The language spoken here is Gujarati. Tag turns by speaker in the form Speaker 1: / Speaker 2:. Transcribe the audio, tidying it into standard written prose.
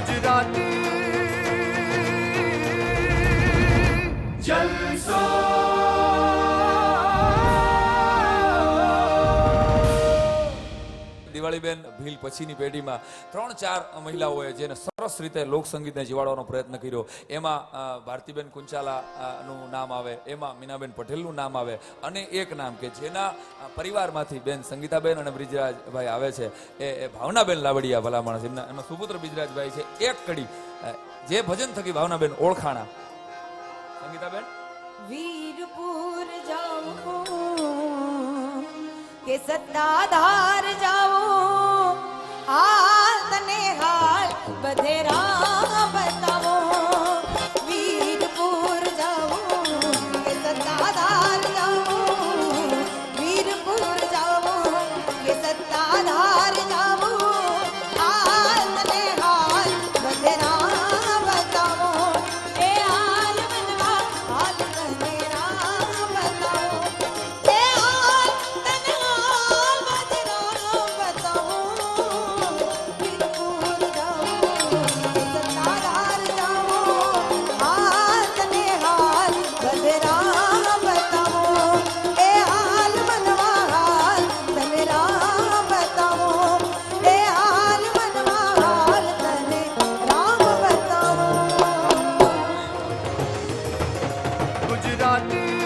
Speaker 1: ગુજરાતી જલસો
Speaker 2: દિવાળીબેન ભીલ પછીની પેઢીમાં 3-4 મહિલાઓએ જેને સરસ રીતે લોકસંગીતને જીવાડવાનો પ્રયત્ન કર્યો. એમાં ભારતીબેન કુંચાલા નું નામ આવે, એમાં મીનાબેન પટેલનું નામ આવે, અને એક નામ કે જેના પરિવારમાંથી બેન સંગીતાબેન અને બ્રિજરાજભાઈ આવે છે એ ભાવનાબેન લાવડિયા ભલા માણસ. એમના સુપુત્ર બ્રિજરાજભાઈ છે. એક કડી જે ભજન થકી ભાવનાબેન ઓળખાણા. સંગીતાબેન
Speaker 3: વીરપુર જાઉં કે સત્તાધાર જાઉં, હાલ તને હાલ બધેરા બતાવો. વીરપુર જાઉં કે સત્તાધાર જાઉં, વીરપુર જાઉં કે સત્તાધાર જાઉં, હાલ તને હાલ બધેરા બતાવો. એ હાલ મનવા હાલ બધેરા બતાવો. એ હાલ તને હાલ બધેરા બતાવો. વીરપુર જાઉં કે સત્તાધાર જાઉં, હાલ તને હાલ બધેરા બતાવો. એ હાલ મનવા હાલ તને રામ બતાવો. એ હાલ મનવા હાલ તને રામ બતાવો.
Speaker 1: ગુજરાતી